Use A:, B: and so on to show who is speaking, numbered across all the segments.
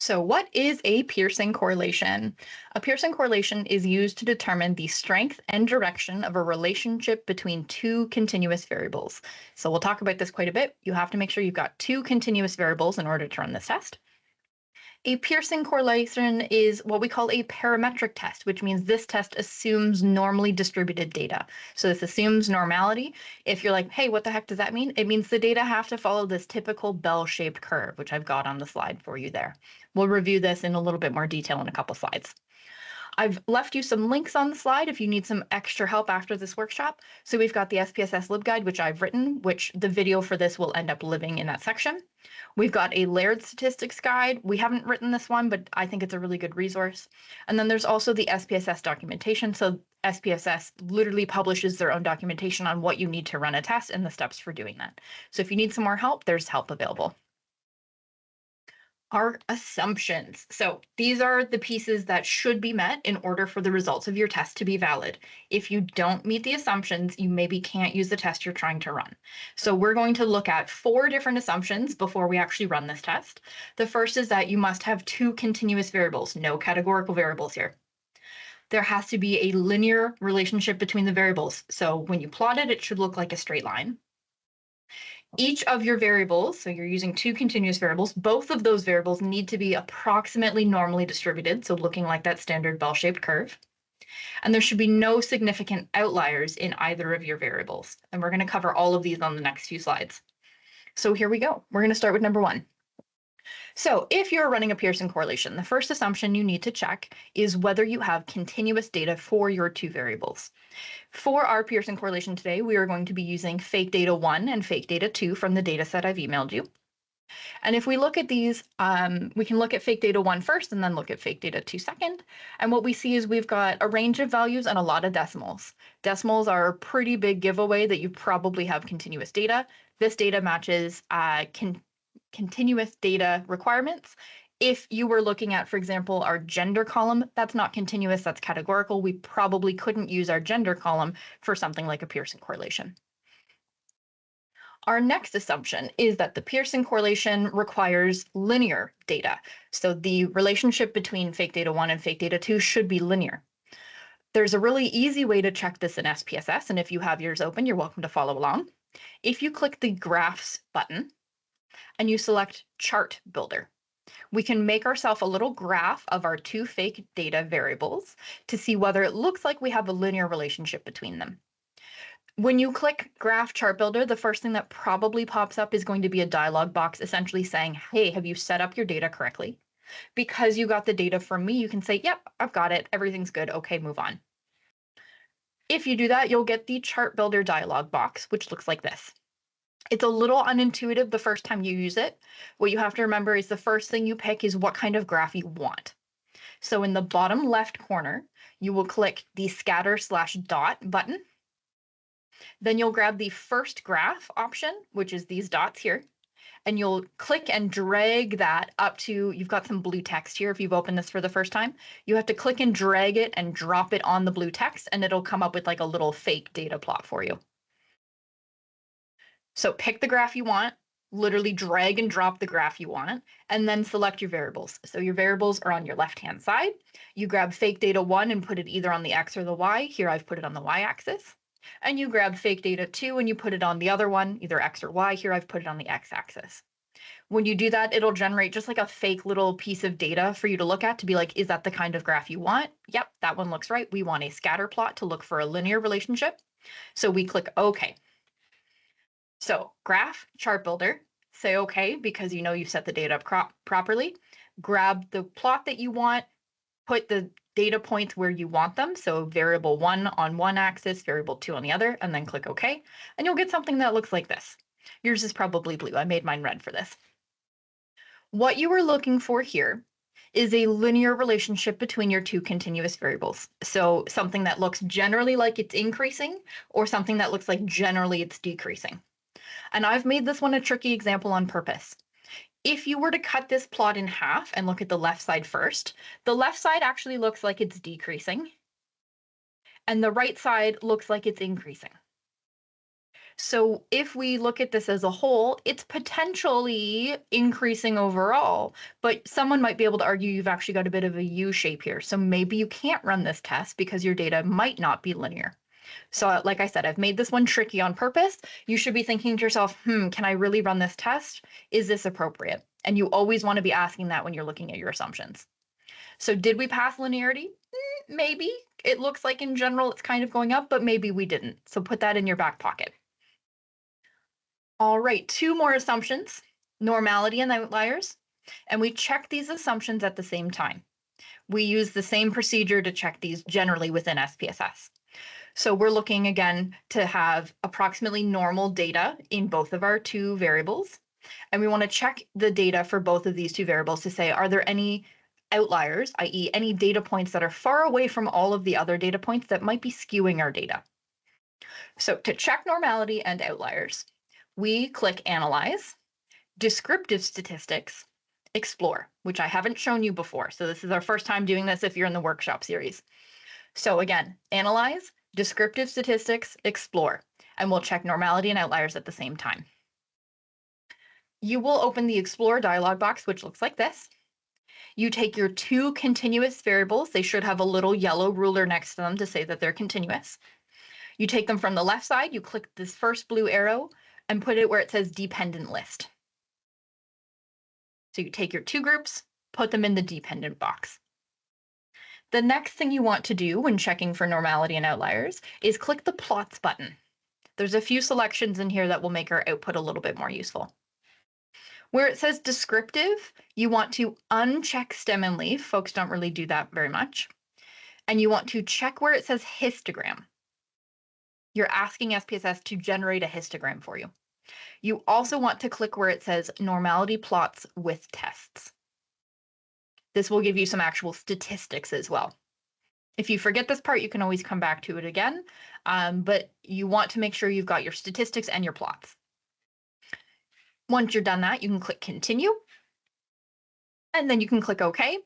A: So what is a Pearson correlation? A Pearson correlation is used to determine the strength and direction of a relationship between two continuous variables. So we'll talk about this quite a bit. You have to make sure you've got two continuous variables in order to run this test. A Pearson correlation is what we call a parametric test, which means this test assumes normally distributed data. So this assumes normality. If you're like, hey, what the heck does that mean? It means the data have to follow this typical bell-shaped curve, which I've got on the slide for you there. We'll review this in a little bit more detail in a couple slides. I've left you some links on the slide if you need some extra help after this workshop. So we've got the SPSS LibGuide, which I've written, which the video for this will end up living in that section. We've got a layered statistics guide. We haven't written this one, but I think it's a really good resource. And then there's also the SPSS documentation. So SPSS literally publishes their own documentation on what you need to run a test and the steps for doing that. So if you need some more help, there's help available. Our assumptions. So these are the pieces that should be met in order for the results of your test to be valid. If you don't meet the assumptions, you maybe can't use the test you're trying to run. So we're going to look at 4 different assumptions before we actually run this test. The first is that you must have 2 continuous variables, no categorical variables here. There has to be a linear relationship between the variables. So when you plot it, it should look like a straight line. Each of your variables, so you're using 2 continuous variables, both of those variables need to be approximately normally distributed, so looking like that standard bell-shaped curve. And there should be no significant outliers in either of your variables. And we're going to cover all of these on the next few slides. So here we go. We're going to start with number 1. So if you're running a Pearson correlation, the first assumption you need to check is whether you have continuous data for your 2 variables. For our Pearson correlation today, we are going to be using fake data 1 and fake data 2 from the data set I've emailed you. And if we look at these, we can look at fake data 1 first and then look at fake data 2 second. And what we see is we've got a range of values and a lot of decimals. Decimals are a pretty big giveaway that you probably have continuous data. This data matches continuous data requirements. If you were looking at, for example, our gender column, that's not continuous, that's categorical. We probably couldn't use our gender column for something like a Pearson correlation. Our next assumption is that the Pearson correlation requires linear data. So the relationship between fake data 1 and fake data 2 should be linear. There's a really easy way to check this in SPSS, and if you have yours open, you're welcome to follow along. If you click the Graphs button, and you select Chart Builder, we can make ourselves a little graph of our 2 fake data variables to see whether it looks like we have a linear relationship between them. When you click Graph Chart Builder, the first thing that probably pops up is going to be a dialog box essentially saying, hey, have you set up your data correctly? Because you got the data from me, you can say, yep, I've got it, everything's good, okay, move on. If you do that, you'll get the Chart Builder dialog box, which looks like this. It's a little unintuitive the first time you use it. What you have to remember is the first thing you pick is what kind of graph you want. So in the bottom left corner, you will click the scatter/dot button. Then you'll grab the first graph option, which is these dots here, and you'll click and drag that up to, you've got some blue text here if you've opened this for the first time. You have to click and drag it and drop it on the blue text, and it'll come up with like a little fake data plot for you. So pick the graph you want, literally drag and drop the graph you want, and then select your variables. So your variables are on your left-hand side. You grab fake data 1 and put it either on the X or the Y. Here I've put it on the Y-axis. And you grab fake data 2 and you put it on the other one, either X or Y. Here I've put it on the X-axis. When you do that, it'll generate just like a fake little piece of data for you to look at to be like, is that the kind of graph you want? Yep, that one looks right. We want a scatter plot to look for a linear relationship. So we click OK. So Graph Chart Builder, say OK because you know you've set the data up properly. Grab the plot that you want, put the data points where you want them. So variable 1 on one axis, variable 2 on the other, and then click OK. And you'll get something that looks like this. Yours is probably blue. I made mine red for this. What you are looking for here is a linear relationship between your 2 continuous variables. So something that looks generally like it's increasing or something that looks like generally it's decreasing. And I've made this one a tricky example on purpose. If you were to cut this plot in half and look at the left side first, the left side actually looks like it's decreasing, and the right side looks like it's increasing. So if we look at this as a whole, it's potentially increasing overall, but someone might be able to argue you've actually got a bit of a U shape here. So maybe you can't run this test because your data might not be linear. So like I said, I've made this one tricky on purpose. You should be thinking to yourself, can I really run this test? Is this appropriate? And you always want to be asking that when you're looking at your assumptions. So did we pass linearity? Maybe. It looks like in general it's kind of going up, but maybe we didn't. So put that in your back pocket. All right, 2 more assumptions, normality and outliers. And we check these assumptions at the same time. We use the same procedure to check these generally within SPSS. So we're looking again to have approximately normal data in both of our 2 variables. And we want to check the data for both of these 2 variables to say, are there any outliers, i.e. any data points that are far away from all of the other data points that might be skewing our data. So to check normality and outliers, we click Analyze, Descriptive Statistics, Explore, which I haven't shown you before. So this is our first time doing this if you're in the workshop series. So again, Analyze, Descriptive Statistics, Explore, and we'll check normality and outliers at the same time. You will open the Explore dialog box, which looks like this. You take your 2 continuous variables. They should have a little yellow ruler next to them to say that they're continuous. You take them from the left side, you click this first blue arrow and put it where it says dependent list. So you take your 2 groups, put them in the dependent box. The next thing you want to do when checking for normality and outliers is click the plots button. There's a few selections in here that will make our output a little bit more useful. Where it says descriptive, you want to uncheck stem and leaf. Folks don't really do that very much. And you want to check where it says histogram. You're asking SPSS to generate a histogram for you. You also want to click where it says normality plots with tests. This will give you some actual statistics as well. If you forget this part, you can always come back to it again, but you want to make sure you've got your statistics and your plots. Once you're done that, you can click Continue, and then you can click OK,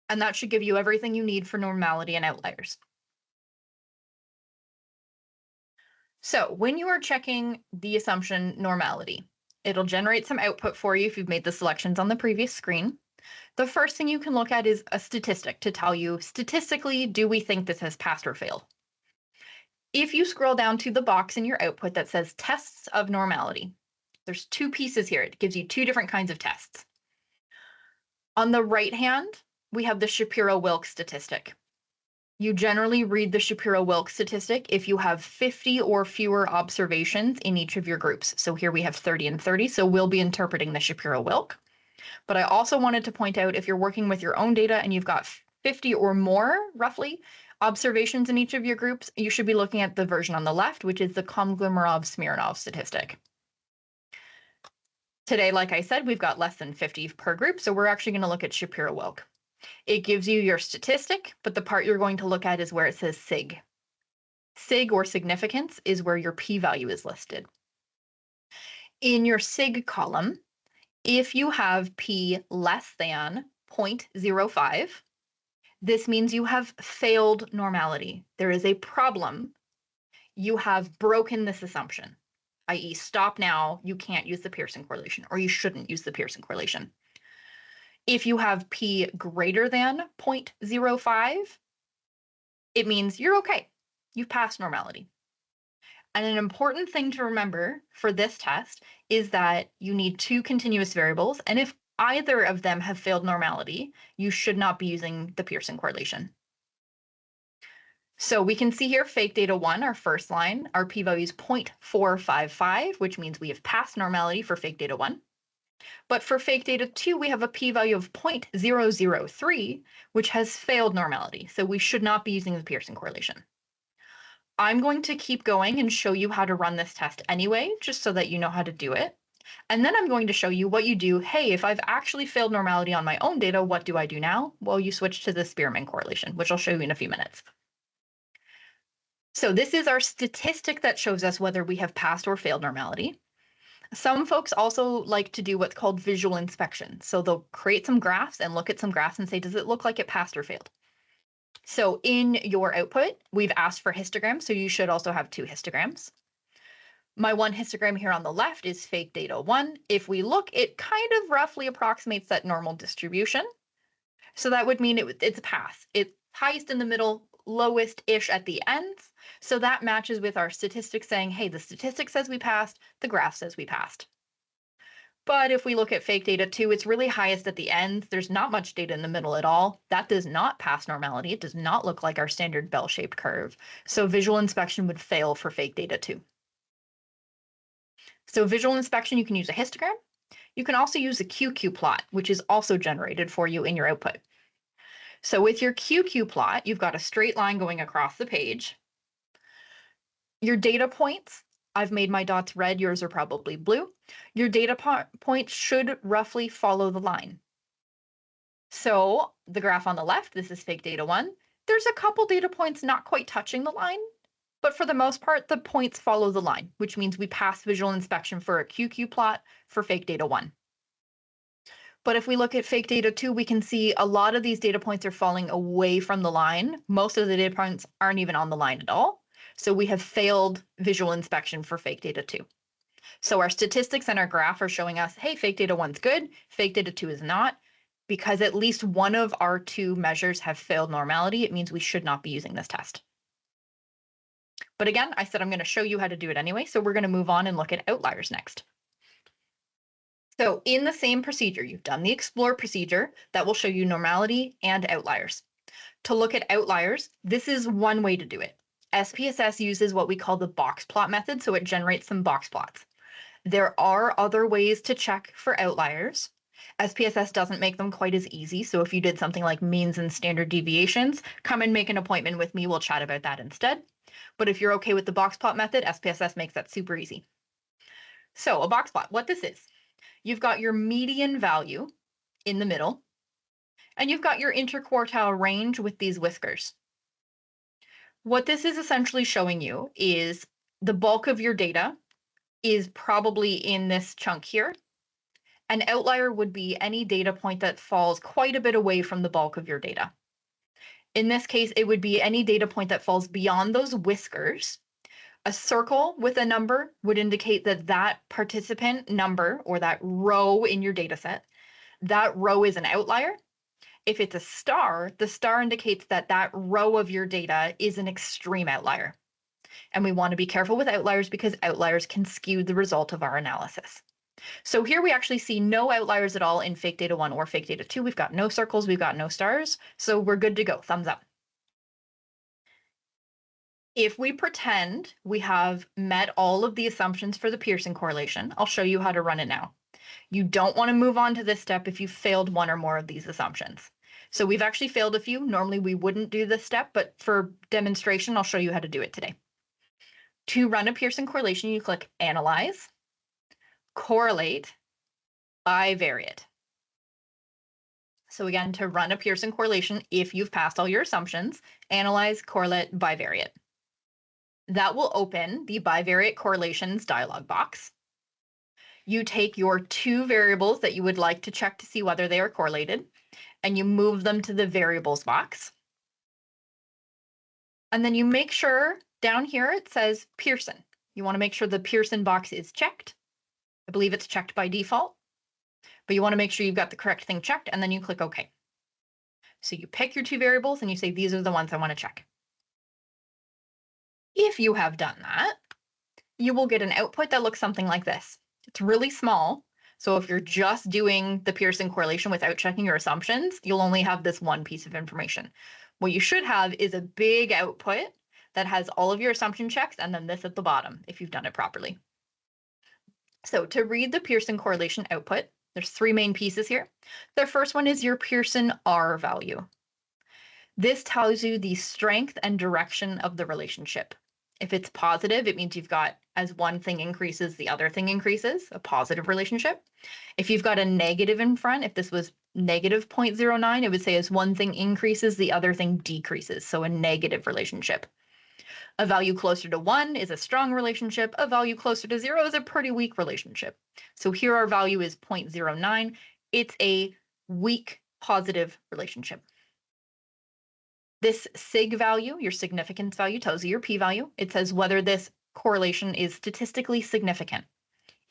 A: and that should give you everything you need for normality and outliers. So when you are checking the assumption normality, it'll generate some output for you if you've made the selections on the previous screen. The first thing you can look at is a statistic to tell you, statistically, do we think this has passed or failed? If you scroll down to the box in your output that says tests of normality, there's 2 pieces here. It gives you 2 different kinds of tests. On the right hand, we have the Shapiro-Wilk statistic. You generally read the Shapiro-Wilk statistic if you have 50 or fewer observations in each of your groups. So here we have 30 and 30, so we'll be interpreting the Shapiro-Wilk. But I also wanted to point out if you're working with your own data and you've got 50 or more, roughly, observations in each of your groups, you should be looking at the version on the left, which is the Komglemerov-Smirnov statistic. Today, like I said, we've got less than 50 per group, so we're actually going to look at Shapiro-Wilk. It gives you your statistic, but the part you're going to look at is where it says sig. Sig, or significance, is where your p-value is listed. In your sig column, if you have p less than 0.05, this means you have failed normality. There is a problem. You have broken this assumption, i.e. stop now, you can't use the Pearson correlation, or you shouldn't use the Pearson correlation. If you have p greater than 0.05, it means you're okay. You've passed normality. And an important thing to remember for this test is that you need 2 continuous variables, and if either of them have failed normality, you should not be using the Pearson correlation. So we can see here fake data 1, our first line, our p-value is 0.455, which means we have passed normality for fake data 1. But for fake data 2, we have a p-value of 0.003, which has failed normality. So we should not be using the Pearson correlation. I'm going to keep going and show you how to run this test anyway, just so that you know how to do it. And then I'm going to show you what you do. Hey, if I've actually failed normality on my own data, what do I do now? Well, you switch to the Spearman correlation, which I'll show you in a few minutes. So this is our statistic that shows us whether we have passed or failed normality. Some folks also like to do what's called visual inspection. So they'll create some graphs and look at some graphs and say, does it look like it passed or failed? So in your output, we've asked for histograms, so you should also have 2 histograms. My one histogram here on the left is fake data 1. If we look, it kind of roughly approximates that normal distribution. So that would mean it's a pass. It's highest in the middle, lowest-ish at the ends. So that matches with our statistics saying, hey, the statistic says we passed, the graph says we passed. But if we look at fake data 2, it's really highest at the ends. There's not much data in the middle at all. That does not pass normality. It does not look like our standard bell-shaped curve. So visual inspection would fail for fake data 2. So visual inspection, you can use a histogram. You can also use a QQ plot, which is also generated for you in your output. So with your QQ plot, you've got a straight line going across the page. Your data points, I've made my dots red, yours are probably blue. Your data points should roughly follow the line. So the graph on the left, this is fake data 1. There's a couple data points not quite touching the line, but for the most part, the points follow the line, which means we pass visual inspection for a QQ plot for fake data 1. But if we look at fake data 2, we can see a lot of these data points are falling away from the line. Most of the data points aren't even on the line at all. So we have failed visual inspection for fake data 2. So our statistics and our graph are showing us, hey, fake data 1's good, fake data 2 is not. Because at least one of our 2 measures have failed normality, it means we should not be using this test. But again, I said I'm going to show you how to do it anyway, so we're going to move on and look at outliers next. So in the same procedure, you've done the explore procedure that will show you normality and outliers. To look at outliers, this is one way to do it. SPSS uses what we call the box plot method, so it generates some box plots. There are other ways to check for outliers. SPSS doesn't make them quite as easy, so if you did something like means and standard deviations, come and make an appointment with me, we'll chat about that instead. But if you're okay with the box plot method, SPSS makes that super easy. So a box plot, what this is, you've got your median value in the middle, and you've got your interquartile range with these whiskers. What this is essentially showing you is the bulk of your data is probably in this chunk here. An outlier would be any data point that falls quite a bit away from the bulk of your data. In this case, it would be any data point that falls beyond those whiskers. A circle with a number would indicate that that participant number or that row in your data set, that row is an outlier. If it's a star, the star indicates that that row of your data is an extreme outlier. And we want to be careful with outliers because outliers can skew the result of our analysis. So here we actually see no outliers at all in fake data 1 or fake data 2. We've got no circles, we've got no stars, so we're good to go, thumbs up. If we pretend we have met all of the assumptions for the Pearson correlation, I'll show you how to run it now. You don't want to move on to this step if you failed one or more of these assumptions. So we've actually failed a few. Normally we wouldn't do this step, but for demonstration, I'll show you how to do it today. To run a Pearson correlation, you click Analyze, Correlate, Bivariate. So again, to run a Pearson correlation, if you've passed all your assumptions, Analyze, Correlate, Bivariate. That will open the Bivariate Correlations dialog box. You take your 2 variables that you would like to check to see whether they are correlated, and you move them to the variables box. And then you make sure down here it says Pearson. You want to make sure the Pearson box is checked. I believe it's checked by default, but you want to make sure you've got the correct thing checked, and then you click OK. So you pick your 2 variables and you say, these are the ones I want to check. If you have done that, you will get an output that looks something like this. It's really small. So if you're just doing the Pearson correlation without checking your assumptions, you'll only have this one piece of information. What you should have is a big output that has all of your assumption checks and then this at the bottom if you've done it properly. So to read the Pearson correlation output, there's 3 main pieces here. The first one is your Pearson R value. This tells you the strength and direction of the relationship. If it's positive, it means you've got, as one thing increases, the other thing increases, a positive relationship. If you've got a negative in front, if this was negative 0.09, it would say as one thing increases, the other thing decreases, so a negative relationship. A value closer to 1 is a strong relationship. A value closer to 0 is a pretty weak relationship. So here our value is 0.09. It's a weak positive relationship. This sig value, your significance value, tells you your p-value. It says whether this correlation is statistically significant.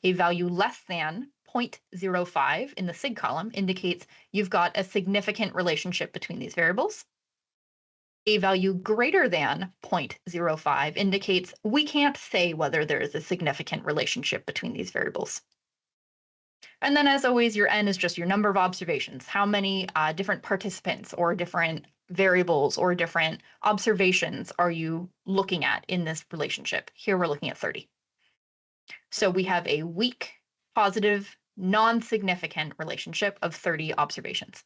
A: A value less than 0.05 in the sig column indicates you've got a significant relationship between these variables. A value greater than 0.05 indicates we can't say whether there is a significant relationship between these variables. And then, as always, your n is just your number of observations. How many different participants or different variables or different observations are you looking at in this relationship? Here we're looking at 30. So we have a weak, positive, non-significant relationship of 30 observations.